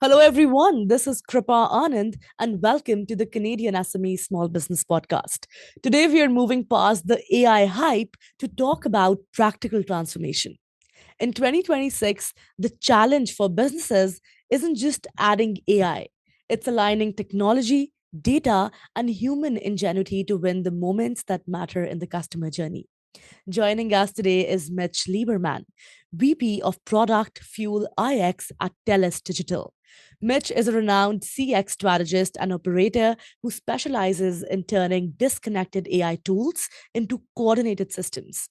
Hello, everyone. This is Kripa Anand, and welcome to the Canadian SME Small Business Podcast. Today, we are moving past the AI hype to talk about practical transformation. In 2026, the challenge for businesses isn't just adding AI, it's aligning technology, data, and human ingenuity to win the moments that matter in the customer journey. Joining us today is Mitch Lieberman, VP of Product Fuel IX at TELUS Digital. Mitch is a renowned CX strategist and operator who specializes in turning disconnected AI tools into coordinated systems.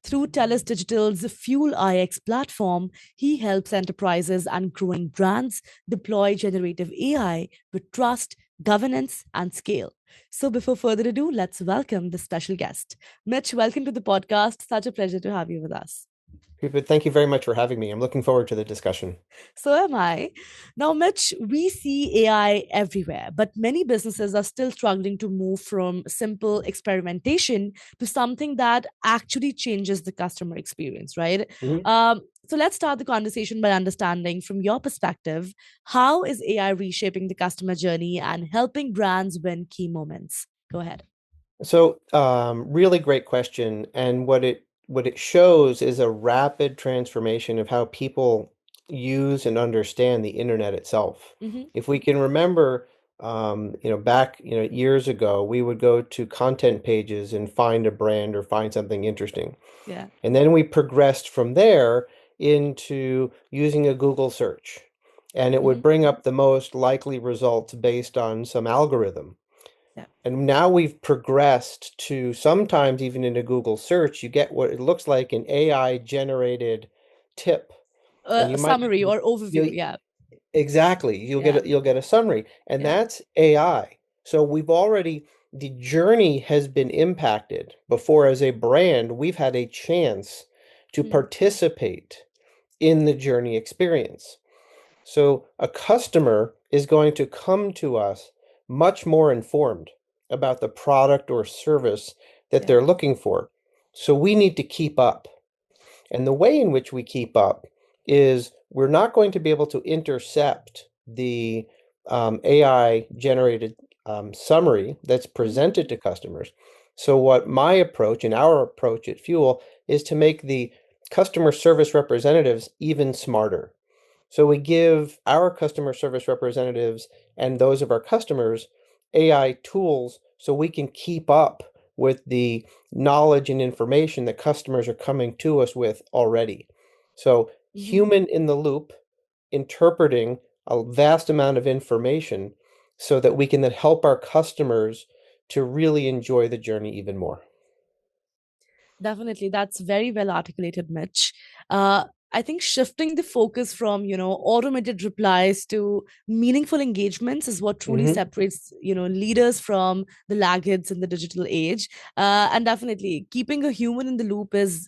Through TELUS Digital's Fuel IX platform, he helps enterprises and growing brands deploy generative AI with trust, governance, and scale. So, before further ado, let's welcome the special guest. Mitch, welcome to the podcast. Such a pleasure to have you with us. Kripa, thank you very much for having me. I'm looking forward to the discussion. So am I. Now, Mitch, we see AI everywhere, but many businesses are still struggling to move from simple experimentation to something that actually changes the customer experience, right? Mhm. So let's start the conversation by understanding from your perspective, how is AI reshaping the customer journey and helping brands win key moments? Go ahead. Really great question. And what it shows is a rapid transformation of how people use and understand the internet itself. Hmm. If we can remember, back, years ago, we would go to content pages and find a brand or find something interesting. Yeah. And then we progressed from there into using a Google search, and it would Hmm. bring up the most likely results based on some algorithm. Yeah. And now we've progressed to sometimes even in a Google search, you get what it looks like an AI generated tip. And you might Summary or overview. you Yeah. exactly Yeah. you'll get a summary. And Yeah. that's AI. So the journey has been impacted before as a brand, we've had a chance to Hmm. participate in the journey experience. So a customer is going to come to us much more informed about the product or service that Yeah. they're looking for. So we need to keep up. And the way in which we keep up is we're not going to be able to intercept the AI generated summary that's Hmm. presented to customers. So, what my approach and our approach at Fuel is to make the customer service representatives even smarter. So, we give our customer service representatives and those of our customers AI tools so we can keep up with the knowledge and information that customers are coming to us with already. So, Hmm. human in the loop, interpreting a vast amount of information so that we can then help our customers to really enjoy the journey even more. Definitely, that's very well articulated, Mitch. I think shifting the focus from automated replies to meaningful engagements is what truly Hmm. separates leaders from the laggards in the digital age. And definitely, keeping a human in the loop is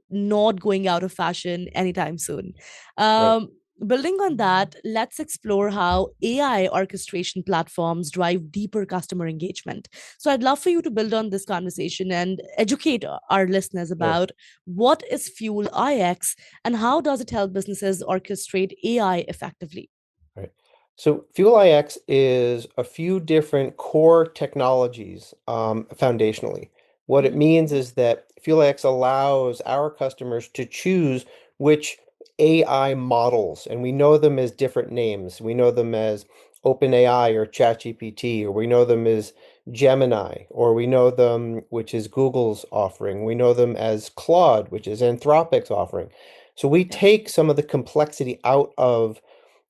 not going out of fashion anytime soon. Right. Building on that, let's explore how AI orchestration platforms drive deeper customer engagement. So I'd love for you to build on this conversation and educate our listeners Sure. about what is Fuel IX and how does it help businesses orchestrate AI effectively. Right. So Fuel iX is a few different core technologies foundationally. What it Mhm. means is that Fuel iX allows our customers to choose which AI models, and we know them as different names. We know them as OpenAI or ChatGPT, or we know them as Gemini, or we know them, which is Google's offering. We know them as Claude, which is Anthropic's offering. So we Yeah. take some of the complexity out of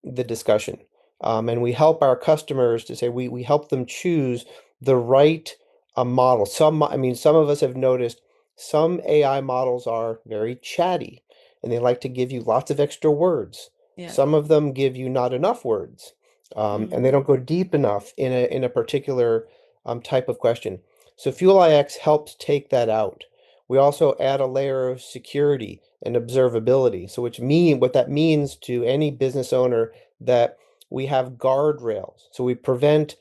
the discussion. And we help our customers to say we help them choose the right model. Some of us have noticed some AI models are very chatty and they like to give you lots of extra words. Yeah. Some of them give you not enough words, and Mm. they don't go deep enough in a particular type of question. So Fuel iX helps take that out. We also add a layer of security and observability. So what that means to any business owner that we have guardrails. So we prevent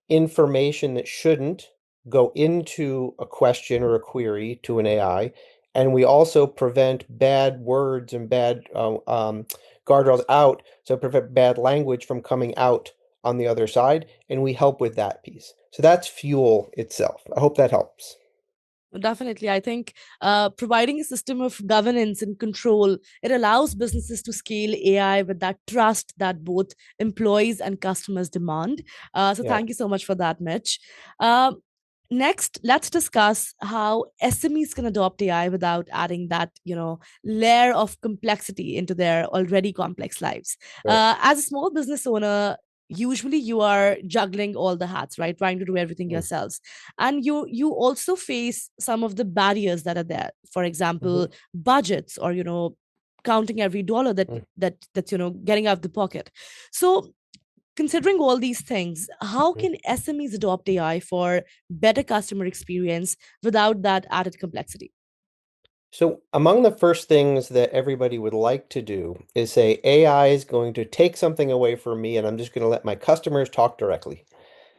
information that shouldn't go into a question or a query to an AI. And we also prevent bad words and bad guardrails out, so prevent bad language from coming out on the other side, and we help with that piece. So that's Fuel itself. I hope that helps. Definitely. I think providing a system of governance and control, it allows businesses to scale AI with that trust that both employees and customers demand. So Yeah. thank you so much for that, Mitch. Um, Next, let's discuss how SMEs can adopt AI without adding that, layer of complexity into their already complex lives. Right. As a small business owner, usually you are juggling all the hats, right? Trying to do everything Mm. yourselves, and you also face some of the barriers that are there. For example, Mhm. budgets, or counting every dollar Mm. that's getting out of the pocket. So considering all these things, how Mm. can SMEs adopt AI for better customer experience without that added complexity? So among the first things that everybody would like to do is say AI is going to take something away from me and I'm just going to let my customers talk directly.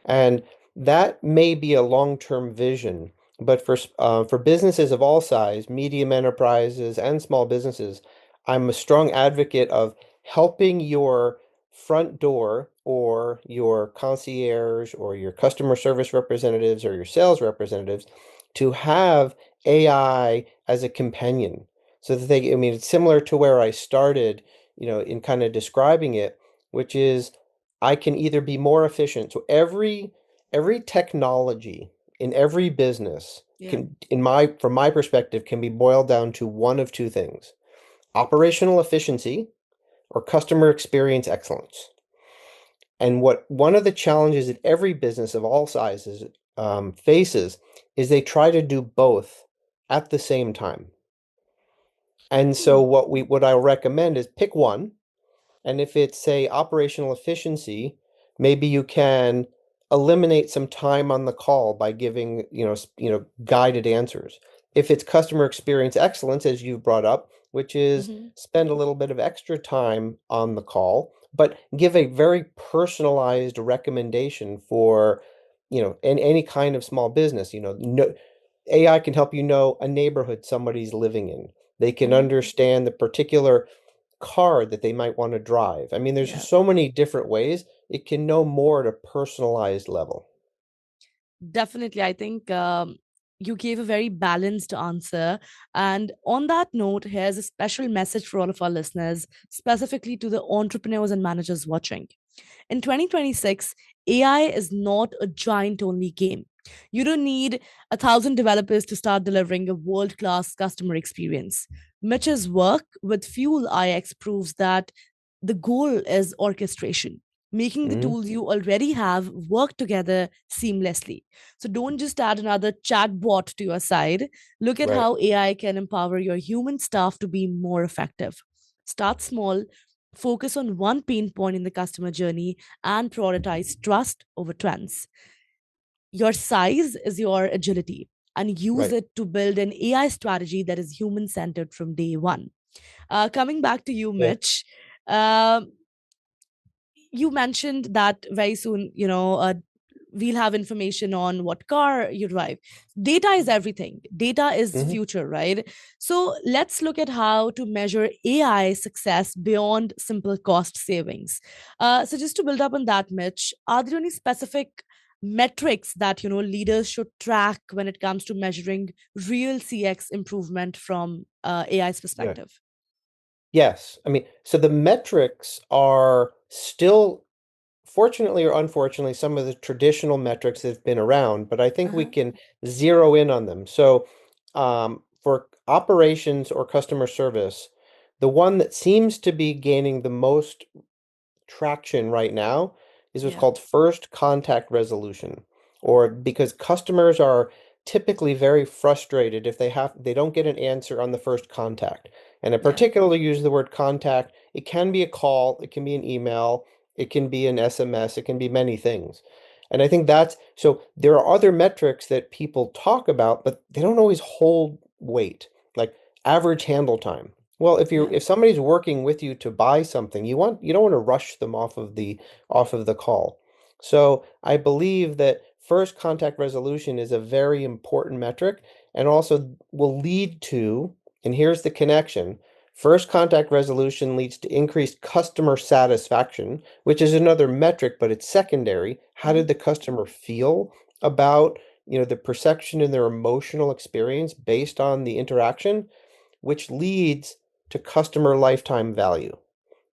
And that may be a long-term vision, but for businesses of all size, medium enterprises and small businesses, I'm a strong advocate of helping your front door or your concierge or your customer service representatives or your sales representatives to have AI as a companion. So that I mean, it's similar to where I started, in kind of describing it, which is I can either be more efficient. So every technology in every business Yeah. can, from my perspective, can be boiled down to one of two things: operational efficiency or customer experience excellence. And what one of the challenges that every business of all sizes faces is they try to do both at the same time. And so Hmm. what I recommend is pick one. And if it's, say, operational efficiency, maybe you can eliminate some time on the call by giving, guided answers. If it's customer experience excellence, as you brought up, which is Hmm. spend a little bit of extra time on the call, but give a very personalized recommendation for, in any kind of small business. No, AI can help you know a neighborhood somebody's living in. They can Hmm. understand the particular car that they might want to drive. I mean, there's Yeah. just so many different ways it can know more at a personalized level. Definitely. I think you gave a very balanced answer. And on that note, here's a special message for all of our listeners, specifically to the entrepreneurs and managers watching. In 2026, AI is not a giant only game. You don't need 1,000 developers to start delivering a world class customer experience. Mitch's work with Fuel IX proves that the goal is orchestration, making the Hmm. tools you already have work together seamlessly. So don't just add another chatbot to your side. Look at Right. how AI can empower your human staff to be more effective. Start small, focus on one pain point in the customer journey, and prioritize trust over trends. Your size is your agility, and use Right. it to build an AI strategy that is human centered from day one. Coming back to you, Yeah. Mitch, um, you mentioned that very soon, we'll have information on what car you drive. Data is everything. Data is Hmm. future, right? So let's look at how to measure AI success beyond simple cost savings. So just to build up on that, Mitch, are there any specific metrics that leaders should track when it comes to measuring real CX improvement from AI's Yeah. perspective? Yes. I mean, so the metrics are still, fortunately or unfortunately, some of the traditional metrics that have been around, but I think we Uh-huh. can zero in on them. So, for operations or customer service, the one that seems to be gaining the most traction right now is what's Yeah. called first contact resolution, or because customers are typically very frustrated if they don't get an answer on the first contact. And I Yeah. particularly use the word contact. It can be a call, it can be an email, it can be an SMS, it can be many things. And I think that's so there are other metrics that people talk about, but they don't always hold weight, like average handle time. Well, Yeah. if somebody's working with you to buy something, you don't want to rush them off of the call. So I believe that first contact resolution is a very important metric and also will lead to, and here's the connection, First contact resolution leads to increased customer satisfaction, which is another metric, but it's secondary. How did Mhm. the customer feel about, the perception and their emotional experience based on the interaction, which leads to customer lifetime value.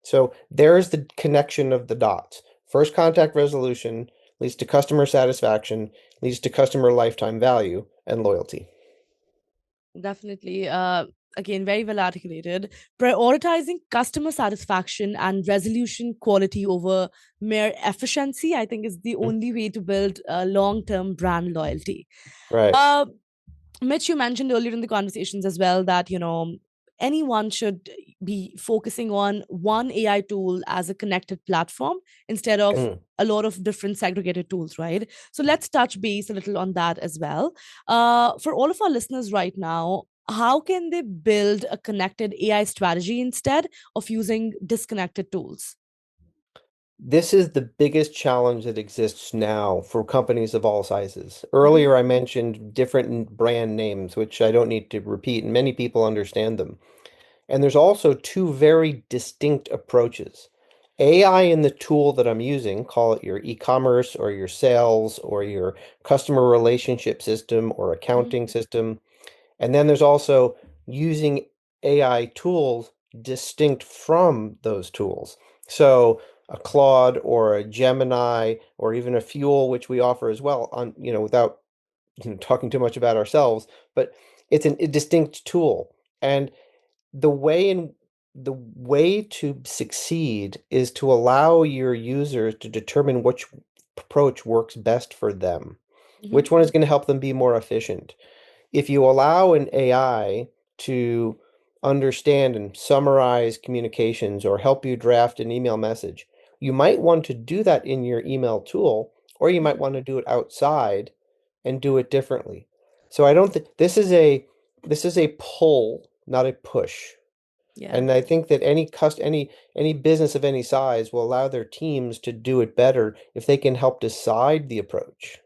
So there's the connection of the dots. First contact resolution leads to customer satisfaction, leads to customer lifetime value and loyalty. Definitely. Again, very well articulated. Prioritizing customer satisfaction and resolution quality over mere efficiency, I think, is the Mhm. only way to build long term brand loyalty. Right. Uh, Mitch, you mentioned earlier in the conversations as well that, anyone should be focusing on one AI tool as a connected platform instead of Mm. a lot of different segregated tools, right? So let's touch base a little on that as well. For all of our listeners right now, how can they build a connected AI strategy instead of using disconnected tools? This is the biggest challenge that exists now for companies of all sizes. Mm-hmm, Earlier, I mentioned different brand names, which I don't need to repeat, and many people understand them. And there's also two very distinct approaches. AI in the tool that I'm using, call it your e-commerce or your sales or your customer relationship system or mm-hmm, accounting system. And then there's also using AI tools distinct from those tools. So a Claude or a Gemini or even a Fuel, which we offer as well on, without talking too much about ourselves, but it's a distinct tool. And the way in the way to succeed is to allow your users to determine which approach works best for them. mm-hmm. Which one is going to help them be more efficient? If you allow an AI to understand and summarize communications or help you draft an email message, you might want to do that in your email tool, or you might Mm-hmm. want to do it outside and do it differently. So I don't think this is a pull, not a push. Yeah. And I think that any business of any size will allow their teams to do it better if they can help decide the approach.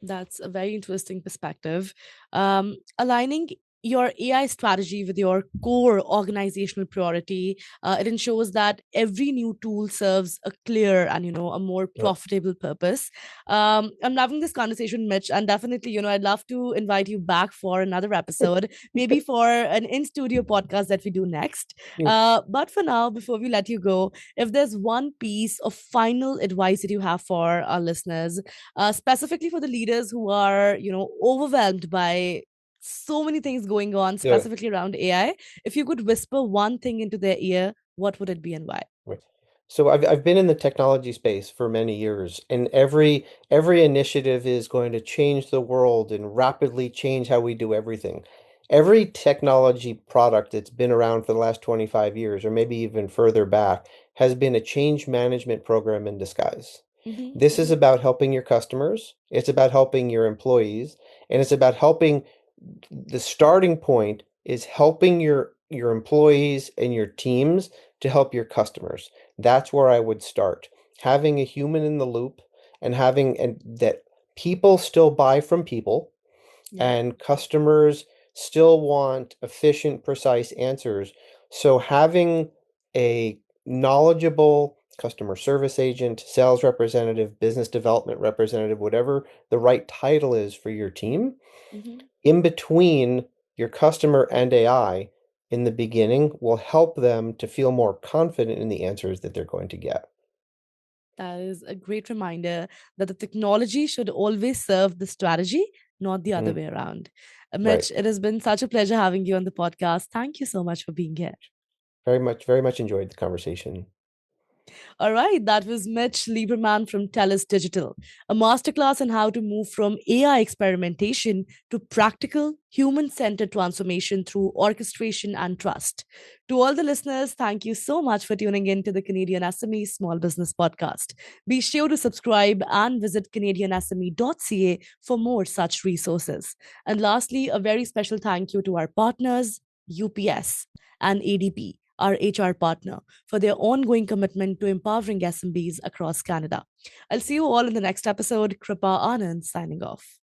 That's a very interesting perspective. Aligning your AI strategy with your core organizational priority, it ensures that every new tool serves a clear and a more Right. profitable purpose. I'm loving this conversation, Mitch, and definitely I'd love to invite you back for another episode, maybe for an in studio podcast that we do next. Yeah. But for now, before we let you go, if there's one piece of final advice that you have for our listeners, specifically for the leaders who are, overwhelmed by so many things going on, Yeah. specifically around AI. If you could whisper one thing into their ear, what would it be and why? Right. So I've been in the technology space for many years, and every initiative is going to change the world and rapidly change how we do everything. Every technology product that's been around for the last 25 years, or maybe even further back, has been a change management program in disguise. Mm-hmm. This is about helping your customers, it's about helping your employees, and it's about helping the starting point is helping your employees and your teams to help your customers. That's where I would start. Having a human in the loop and having and that people still buy from people Yeah. and customers still want efficient, precise answers. So having a knowledgeable customer service agent, sales representative, business development representative, whatever the right title is for your team, Mm-hmm. in between your customer and AI in the beginning will help them to feel more confident in the answers that they're going to get. That is a great reminder that the technology should always serve the strategy, not the other Mm, way around. right. Mitch, it has been such a pleasure having you on the podcast. Thank you so much for being here. Very much enjoyed the conversation. All right, that was Mitch Lieberman from TELUS Digital, a masterclass on how to move from AI experimentation to practical, human centered transformation through orchestration and trust. To all the listeners, thank you so much for tuning in to the Canadian SME Small Business Podcast. Be sure to subscribe and visit CanadianSME.ca for more such resources. And lastly, a very special thank you to our partners, UPS and ADP, our HR partner, for their ongoing commitment to empowering SMBs across Canada. I'll see you all in the next episode. Kripa Anand signing off.